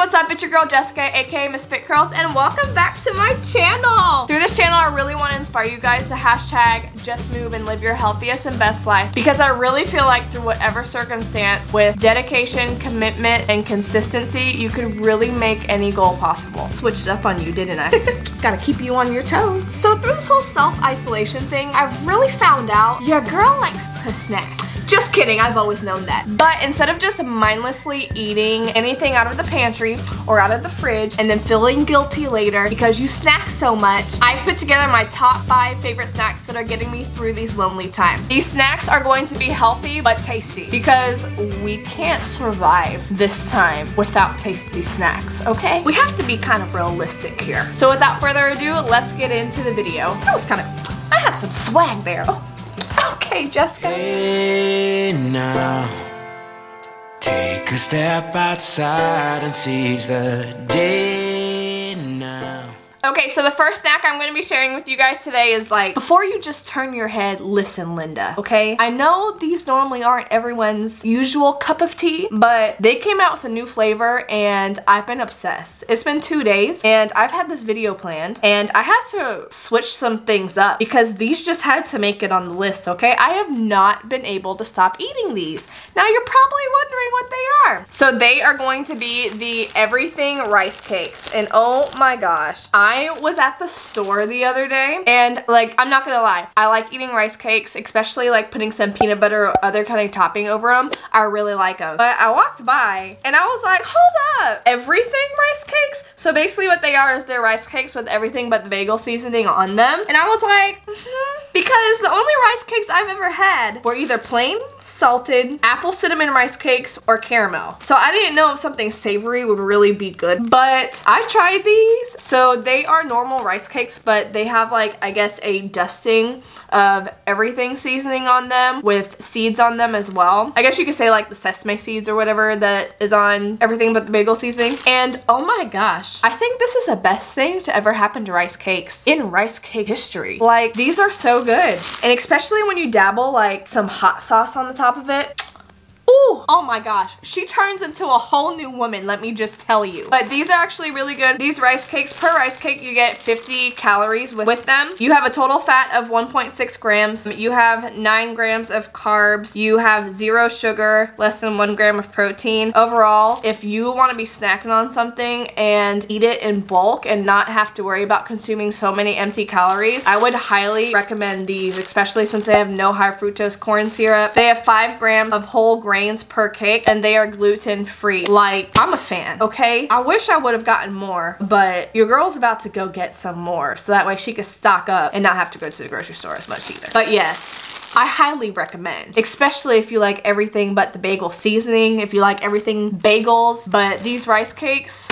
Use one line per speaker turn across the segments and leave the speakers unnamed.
what's up? It's your girl Jessica, aka Miss Fit Curls, and welcome back to my channel. Through this channel, I really want to inspire you guys to hashtag just move and live your healthiest and best life, because I really feel like through whatever circumstance, with dedication, commitment, and consistency, you could really make any goal possible. Switched up on you, didn't I? Gotta keep you on your toes. So through this whole self-isolation thing, I've really found out your girl likes to snack. Just kidding, I've always known that. But instead of just mindlessly eating anything out of the pantry or out of the fridge and then feeling guilty later because you snack so much, I put together my top 5 favorite snacks that are getting me through these lonely times. These snacks are going to be healthy but tasty, because we can't survive this time without tasty snacks, okay? We have to be kind of realistic here. So without further ado, let's get into the video. That was I had some swag there. Oh. Okay, Jessica.
Hey now, take a step outside and seize the day now.
Okay, so the first snack I'm going to be sharing with you guys today is like, before you just turn your head, listen, Linda, okay? I know these normally aren't everyone's usual cup of tea, but they came out with a new flavor and I've been obsessed. It's been 2 days and I've had this video planned and I had to switch some things up because these just had to make it on the list, okay? I have not been able to stop eating these. Now you're probably wondering what they are. So they are going to be the everything rice cakes, and oh my gosh, I was at the store the other day and like, I'm not gonna lie, I like eating rice cakes, especially like putting some peanut butter or other kind of topping over them. I really like them. But I walked by and I was like, hold up, everything rice cakes? So basically what they are is they're rice cakes with everything but the bagel seasoning on them. And I was like, because the only rice cakes I've ever had were either plain, salted, apple cinnamon rice cakes, or caramel. So I didn't know if something savory would really be good, but I tried these. So they are normal rice cakes, but they have like, I guess, a dusting of everything seasoning on them with seeds on them as well. I guess you could say like the sesame seeds or whatever that is on everything but the bagel seasoning. And oh my gosh, I think this is the best thing to ever happen to rice cakes in rice cake history. Like, these are so good. And especially when you dabble like some hot sauce on the top of it. Ooh, oh my gosh, she turns into a whole new woman, let me just tell you. But these are actually really good. These rice cakes, per rice cake you get 50 calories with them. You have a total fat of 1.6 grams. You have 9 grams of carbs. You have 0 sugar, less than 1 gram of protein. Overall, if you want to be snacking on something and eat it in bulk and not have to worry about consuming so many empty calories, I would highly recommend these, especially since they have no high fructose corn syrup. They have 5 grams of whole grains per cake and they are gluten free. Like, I'm a fan, okay? I wish I would have gotten more, but your girl's about to go get some more so that way she could stock up and not have to go to the grocery store as much either. But yes, I highly recommend, especially if you like everything but the bagel seasoning, if you like everything bagels, but these rice cakes,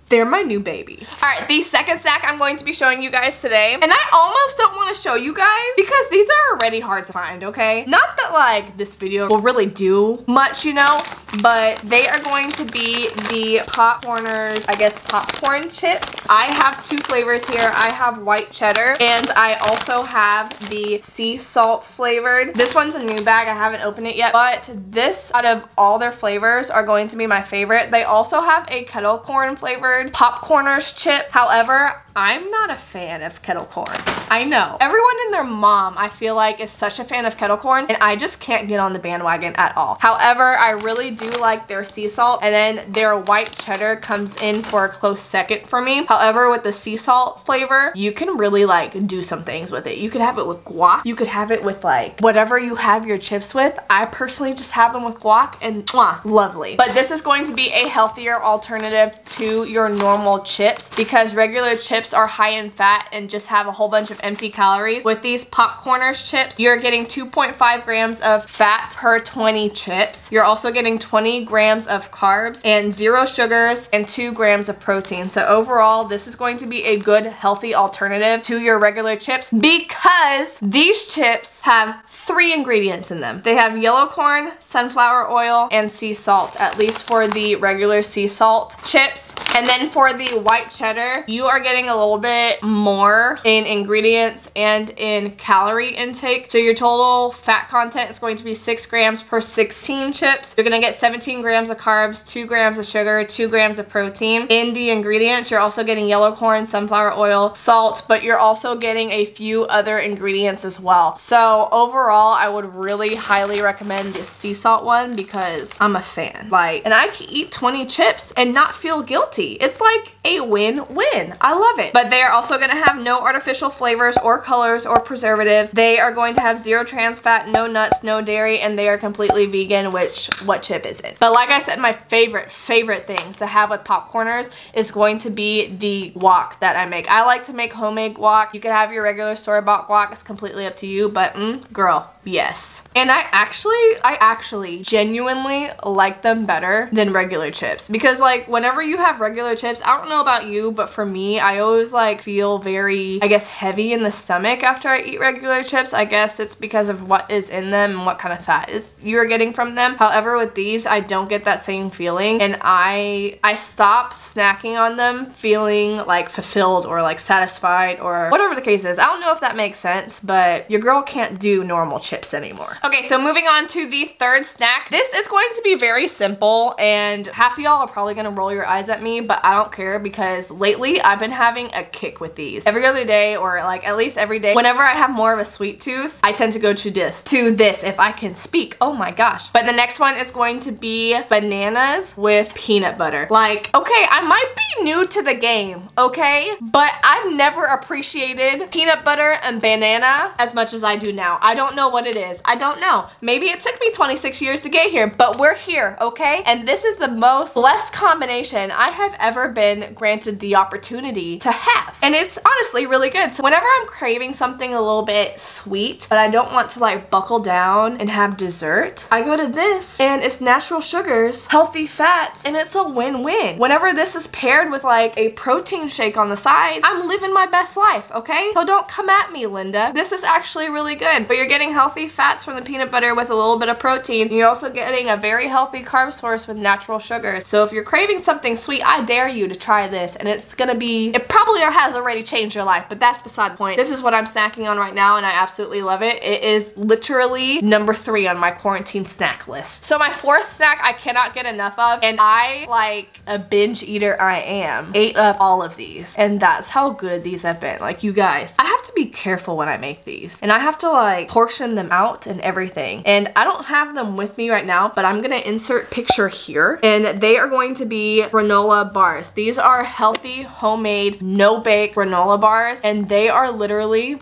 they're my new baby. Alright, the second snack I'm going to be showing you guys today, and I almost don't want to show you guys because these are already hard to find, okay? Not that like this video will really do much, you know, but they are going to be the Popcorners, I guess, popcorn chips. I have 2 flavors here. I have white cheddar and I also have the sea salt flavored. This one's a new bag. I haven't opened it yet, but this, out of all their flavors, are going to be my favorite. They also have a kettle corn flavored Popcorners chip. However, I'm not a fan of kettle corn. I know. Everyone and their mom, I feel like, is such a fan of kettle corn, and I just can't get on the bandwagon at all. However, I really do like their sea salt, and then their white cheddar comes in for a close second for me. However, with the sea salt flavor, you can really like do some things with it. You could have it with guac. You could have it with like whatever you have your chips with. I personally just have them with guac and mwah, lovely. But this is going to be a healthier alternative to your normal chips because regular chips are high in fat and just have a whole bunch of empty calories. With these Popcorners chips, you're getting 2.5 grams of fat per 20 chips. You're also getting 20 grams of carbs and 0 sugars and 2 grams of protein. So overall, this is going to be a good, healthy alternative to your regular chips because these chips have 3 ingredients in them. They have yellow corn, sunflower oil, and sea salt, at least for the regular sea salt chips. And then for the white cheddar, you are getting a little bit more in ingredients and in calorie intake. So your total fat content is going to be 6 grams per 16 chips. You're gonna get 17 grams of carbs, 2 grams of sugar, 2 grams of protein. In the ingredients, you're also getting yellow corn, sunflower oil, salt, but you're also getting a few other ingredients as well. So overall, I would really highly recommend this sea salt one because I'm a fan. Like, and I can eat 20 chips and not feel guilty. It's like a win-win. I love it. But they are also gonna have no artificial flavors or colors or preservatives. They are going to have 0 trans fat, no nuts, no dairy, and they are completely vegan, which what chip isn't? But like I said, my favorite thing to have with popcorners is going to be the guac that I make. I like to make homemade guac. You can have your regular store-bought guac. It's completely up to you, but girl, yes. And I actually genuinely like them better than regular chips because like whenever you have regular chips, I don't know about you, but for me, I always like feel very, I guess, heavy in the stomach after I eat regular chips. I guess it's because of what is in them and what kind of fat is you're getting from them. However, with these, I don't get that same feeling, and I stop snacking on them feeling like fulfilled or like satisfied or whatever the case is. I don't know if that makes sense, but your girl can't do normal chips anymore. Okay, so moving on to the third snack. This is going to be very simple, and half of y'all are probably gonna roll your eyes at me, but I don't care because lately I've been having a kick with these. Every other day, or like at least every day, whenever I have more of a sweet tooth, I tend to go to this if I can speak. Oh my gosh. But the next one is going to be bananas with peanut butter. Like, okay, I might be new to the game, okay? But I've never appreciated peanut butter and banana as much as I do now. I don't know what it is. I don't know. Maybe it took me 26 years to get here, but we're here, okay? And this is the most blessed combination I have ever been granted the opportunity to have. And it's honestly really good. So whenever I'm craving something a little bit sweet, but I don't want to like buckle down and have dessert, I go to this, and it's natural sugars, healthy fats, and it's a win-win. Whenever this is paired with like a protein shake on the side, I'm living my best life, okay? So don't come at me, Linda. This is actually really good, but you're getting healthy fats from the peanut butter with a little bit of protein. You're also getting a very healthy carb source with natural sugars. So if you're craving something sweet, I dare you to try this, and it's gonna be, it probably has already changed your life, but that's beside the point. This is what I'm snacking on right now, and I absolutely love it. It is literally number 3 on my quarantine snack list. So my fourth snack I cannot get enough of, and I, like a binge eater I am, ate up all of these, and that's how good these have been. Like, you guys, I have to be careful when I make these, and I have to like portion them out and everything, and I don't have them with me right now, but I'm gonna insert picture here, and they are going to be granola bars. These are healthy, homemade, no-bake granola bars, and they are literally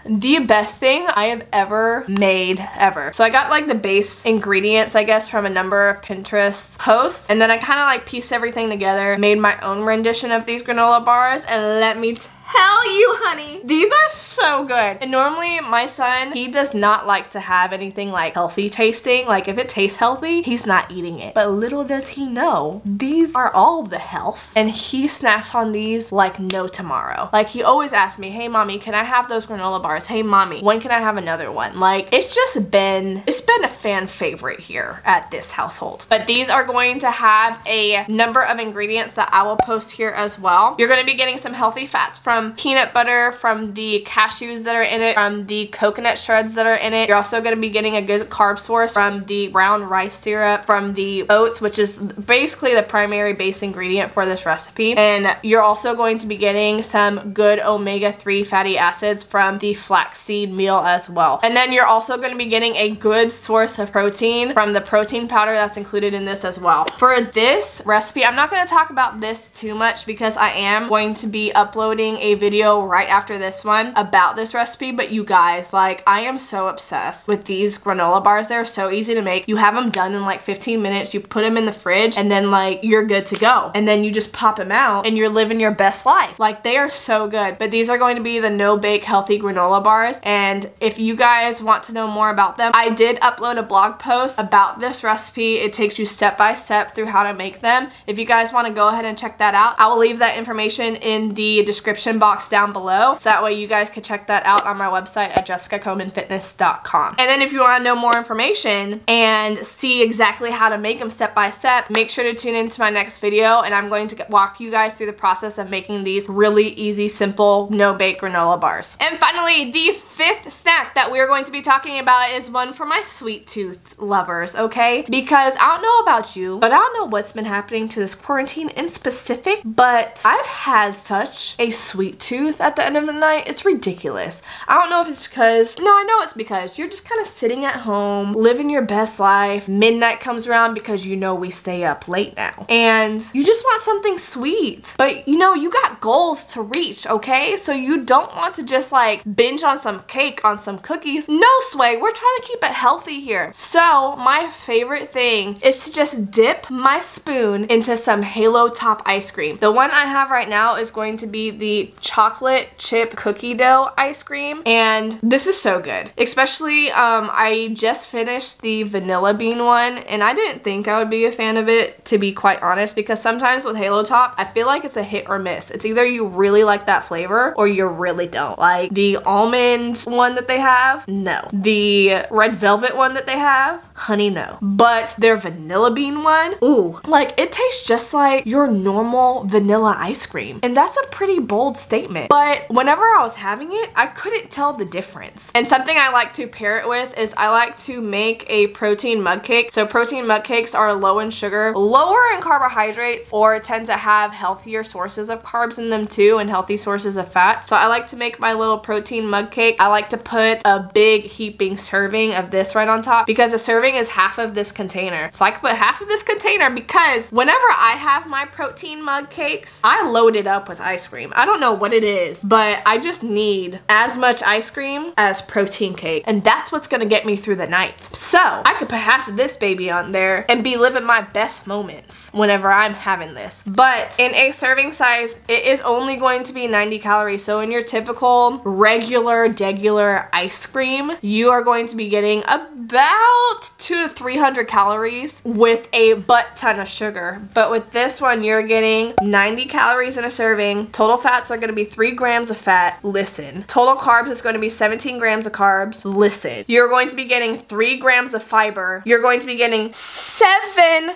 the best thing I have ever made ever. So I got like the base ingredients, I guess, from a number of Pinterest posts, and then I kind of like pieced everything together, made my own rendition of these granola bars, and let me tell you, honey, these are so good. And normally my son, he does not like to have anything like healthy tasting. Like if it tastes healthy, he's not eating it. But little does he know, these are all the health. And he snacks on these like no tomorrow. Like he always asks me, hey mommy, can I have those granola bars? Hey mommy, when can I have another one? Like it's been a fan favorite here at this household. But these are going to have a number of ingredients that I will post here as well. You're gonna be getting some healthy fats from peanut butter, from the cashews that are in it, from the coconut shreds that are in it. You're also going to be getting a good carb source from the brown rice syrup, from the oats, which is basically the primary base ingredient for this recipe. And you're also going to be getting some good omega-3 fatty acids from the flaxseed meal as well. And then you're also going to be getting a good source of protein from the protein powder that's included in this as well. For this recipe, I'm not going to talk about this too much because I am going to be uploading a video right after this one about this recipe, but you guys, like, I am so obsessed with these granola bars. They're so easy to make. You have them done in like 15 minutes. You put them in the fridge and then like you're good to go. And then you just pop them out and you're living your best life. Like they are so good. But these are going to be the no-bake healthy granola bars. And if you guys want to know more about them, I did upload a blog post about this recipe. It takes you step by step through how to make them. If you guys want to go ahead and check that out, I will leave that information in the description description box down below, so that way you guys could check that out on my website at jessicacomanfitness.com. And then if you want to know more information and see exactly how to make them step by step, make sure to tune into my next video, and I'm going to walk you guys through the process of making these really easy, simple, no-bake granola bars. And finally, the fifth snack that we're going to be talking about is one for my sweet tooth lovers, okay? Because I don't know about you, but I don't know what's been happening to this quarantine in specific, but I've had such a sweet tooth at the end of the night. It's ridiculous. I don't know if it's because, no, I know it's because you're just kind of sitting at home, living your best life. Midnight comes around because you know we stay up late now, and you just want something sweet, but you know, you got goals to reach, okay? So you don't want to just like binge on some cake, on some cookies. No, Sway, we're trying to keep it healthy here. So my favorite thing is to just dip my spoon into some Halo Top ice cream. The one I have right now is going to be the chocolate chip cookie dough ice cream, and this is so good. Especially, I just finished the vanilla bean one, and I didn't think I would be a fan of it, to be quite honest, because sometimes with Halo Top, I feel like it's a hit or miss. It's either you really like that flavor or you really don't. Like the almond one that they have, no. The red velvet one that they have, honey, no. But their vanilla bean one, ooh, like it tastes just like your normal vanilla ice cream. And that's a pretty bold statement. But whenever I was having it, I couldn't tell the difference. And something I like to pair it with is I like to make a protein mug cake. So protein mug cakes are low in sugar, lower in carbohydrates, or tend to have healthier sources of carbs in them too, and healthy sources of fat. So I like to make my little protein mug cake. I like to put a big heaping serving of this right on top, because a serving is half of this container. So I can put half of this container, because whenever I have my protein mug cakes, I load it up with ice cream. I don't know what it is, but I just need as much ice cream as protein cake, and that's what's gonna get me through the night. So I could put half of this baby on there and be living my best moments whenever I'm having this. But in a serving size, it is only going to be 90 calories. So in your typical regular ice cream, you are going to be getting about 200 to 300 calories with a butt ton of sugar. But with this one, you're getting 90 calories in a serving. Total fats are going to be 3 grams of fat. Listen. Total carbs is going to be 17 grams of carbs. Listen. You're going to be getting 3 grams of fiber. You're going to be getting 7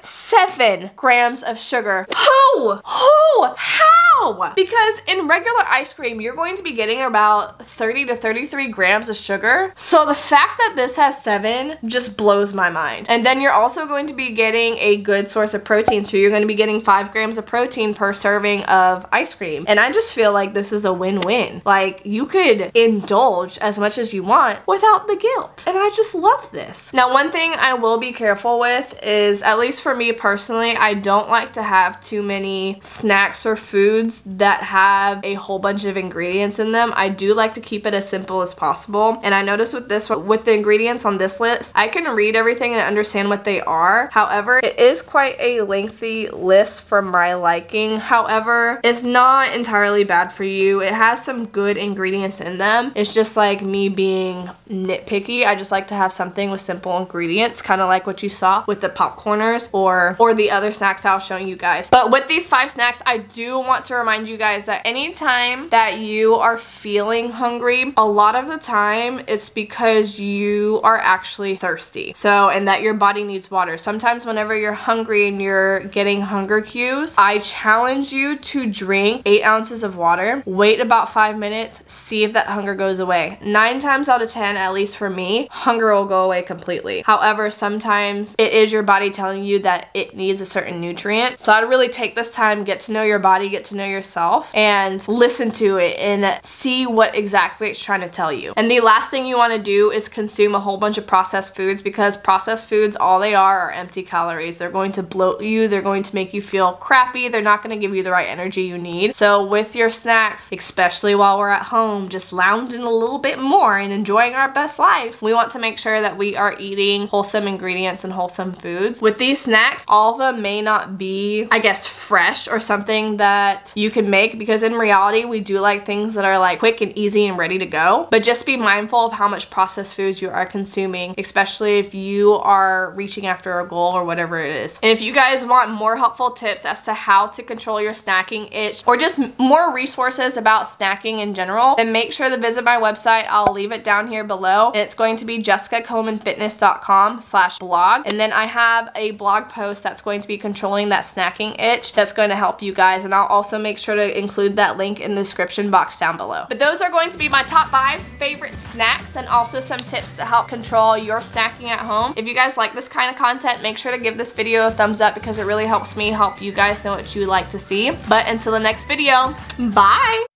grams of sugar. Who? How? Because in regular ice cream, you're going to be getting about 30 to 33 grams of sugar. So the fact that this has 7 just blows my mind. And then you're also going to be getting a good source of protein. So you're going to be getting 5 grams of protein per serving of ice cream. And I just feel like this is a win-win. Like, you could indulge as much as you want without the guilt. And I just love this. Now, one thing I will be careful with is, at least for me personally, I don't like to have too many snacks or foods that have a whole bunch of ingredients in them. I do like to keep it as simple as possible. And I noticed with this, with the ingredients on this list, I can read everything and understand what they are. However, it is quite a lengthy list for my liking. However, it's not entirely bad for you. It has some good ingredients in them. It's just like me being nitpicky. I just like to have something with simple ingredients, kind of like what you saw with the popcorners or the other snacks I was showing you guys. But with these 5 snacks, I do want to remind you guys that anytime that you are feeling hungry, a lot of the time it's because you are actually thirsty. So, and that your body needs water. Sometimes whenever you're hungry and you're getting hunger cues, I challenge you to drink 8 ounces of water, wait about 5 minutes, see if that hunger goes away. 9 times out of 10, at least for me, hunger will go away completely. However, sometimes it is your body telling you that it needs a certain nutrient. So I'd really take this time, get to know your body, get to know yourself, and listen to it and see what exactly it's trying to tell you. And the last thing you want to do is consume a whole bunch of processed foods, because processed foods, all they are empty calories. They're going to bloat you, they're going to make you feel crappy, they're not going to give you the right energy you need. So with your snacks, especially while we're at home, just lounging a little bit more and enjoying our best lives, we want to make sure that we are eating wholesome ingredients and wholesome foods. With these snacks, all of them may not be, I guess, fresh or something that you can make, because in reality we do like things that are like quick and easy and ready to go. But just be mindful of how much processed foods you are consuming, especially if you are reaching after a goal or whatever it is. And if you guys want more helpful tips as to how to control your snacking itch, or just more resources about snacking in general, then make sure to visit my website. I'll leave it down here below. And it's going to be jessicacolemanfitness.com/blog. And then I have a blog post that's going to be controlling that snacking itch that's going to help you guys. And I'll also make sure to include that link in the description box down below. But those are going to be my top 5 favorite snacks, and also some tips to help control your snacking at home. If you guys like this kind of content, make sure to give this video a thumbs up, because it really helps me help you guys know what you like to see. But until the next video, bye!